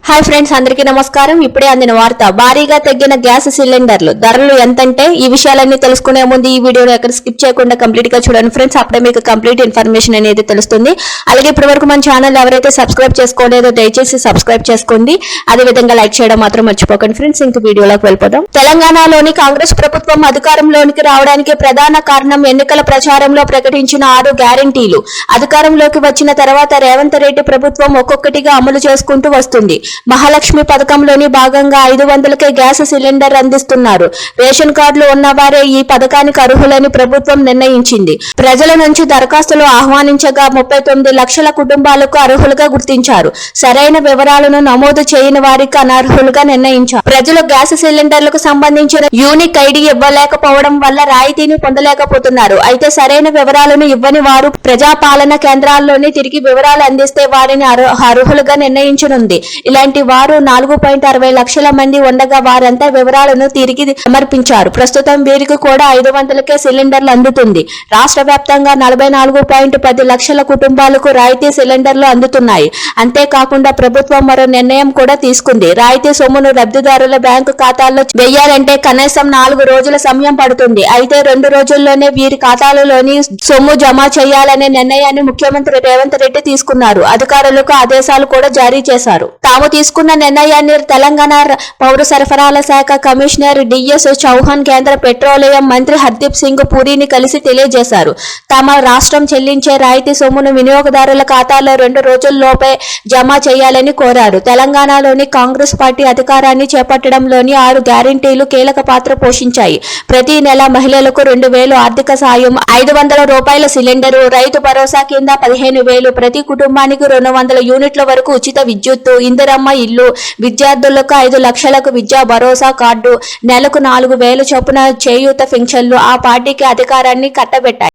Hi friends, అందరికీ నమస్కారం. ఇప్పుడే అందిన వార్త. భారీగా తగ్గిన గ్యాస్ సిలిండర్లు ధరలు ఎంతంటే ఈ విషయాలన్నీ తెలుసుకునే ముందు ఈ వీడియోని ఎక్కడ స్కిప్ చేయకుండా కంప్లీట్ గా చూడండి ఫ్రెండ్స్. అప్పుడే మీకు కంప్లీట్ ఇన్ఫర్మేషన్ అనేది తెలుస్తుంది. అలాగే ఇప్పటి వరకు మన ఛానల్ ఎవరైతే సబ్స్క్రైబ్ చేసుకోలేదో దయచేసి సబ్స్క్రైబ్ చేసుకోండి. అదే విధంగా లైక్ చేయడం మాత్రం మర్చిపోకండి ఫ్రెండ్స్. ఇంక వీడియోలోకి వెళ్ళిపోదాం. తెలంగాణలోని కాంగ్రెస్ ప్రభుత్వం అధికారంలోనికి రావడానికి ప్రధాన కారణం ఎన్నికల ప్రచారంలో ప్రకటించిన 6 గ్యారంటీలు. అధికారంలోకి వచ్చిన తర్వాత రేవంత్ రెడ్డి ప్రభుత్వం ఒక్కొక్కటిగా అమలు చేసుకుంటూ వస్తుంది. మహాలక్ష్మి పథకంలోని భాగంగా 500కే గ్యాస్ సిలిండర్ అందిస్తున్నారు. రేషన్ కార్డులు ఉన్నవారే ఈ పథకానికి అర్హులని ప్రభుత్వం నిర్ణయించింది. ప్రజల నుంచి దరఖాస్తులు ఆహ్వానించగా 39 లక్షల కుటుంబాలకు అర్హులుగా గుర్తించారు. సరైన వివరాలను నమోదు చేయని వారికి అనర్హులుగా నిర్ణయించారు. ప్రజలు గ్యాస్ సిలిండర్లకు సంబంధించిన యూనిక్ ఐడి ఇవ్వలేకపోవడం వల్ల రాయితీని పొందలేకపోతున్నారు. అయితే సరైన వివరాలను ఇవ్వని వారు ప్రజాపాలన కేంద్రాల్లోనే తిరిగి వివరాలు అందిస్తే వారిని అర్హులుగా నిర్ణయించనుంది. ఇలాంటి వారు 4.60 లక్షల మంది ఉండగా వారంతా వివరాలను తిరిగి సమర్పించారు. ప్రస్తుతం వీరికి కూడా 500కే సిలిండర్లు అందుతుంది. రాష్ట్ర వ్యాప్తంగా 44.10 లక్షల కుటుంబాలకు రాయితీ సిలిండర్లు అందుతున్నాయి. అంతేకాకుండా ప్రభుత్వం మరో నిర్ణయం కూడా తీసుకుంది. రాయితీ సొమ్మును లబ్ధిదారుల బ్యాంకు ఖాతాల్లో వేయాలంటే కనీసం 4 రోజుల సమయం పడుతుంది. అయితే 2 రోజుల్లోనే వీరి ఖాతాలలోని సొమ్ము జమ చేయాలనే నిర్ణయాన్ని ముఖ్యమంత్రి రేవంత్ రెడ్డి తీసుకున్నారు. అధికారులకు ఆదేశాలు కూడా జారీ చేశారు. తాము తీసుకున్న నిర్ణయాన్ని తెలంగాణ పౌర సరఫరాల శాఖ కమిషనర్ డిఎస్ చౌహాన్ కేంద్ర పెట్రోలియం మంత్రి హర్దీప్ సింగ్ పూరిని కలిసి తెలియజేశారు. తమ రాష్ట్రం చెల్లించే రాయితీ సొమ్మును వినియోగదారుల ఖాతాలో 2 రోజుల్లోపే జమ చేయాలని కోరారు. తెలంగాణలోని కాంగ్రెస్ పార్టీ అధికారాన్ని చేపట్టడంలోని 6 గ్యారంటీలు కీలక పాత్ర పోషించాయి. ప్రతి నెల మహిళలకు 2,000 ఆర్థిక సాయం, 500 రూపాయల సిలిండరు, రైతు భరోసా కింద 15,000, ప్రతి కుటుంబానికి 200 యూనిట్ల వరకు ఉచిత విద్యుత్తు, ఇందిరమ్మ ఇల్లు, విద్యార్థులకు 5 లక్షలకు విద్యా భరోసా కార్డు, నెలకు 4,000 చొప్పున చేయూత పింఛన్లు ఆ పార్టీకి అధికారాన్ని కట్టబెట్టాయి.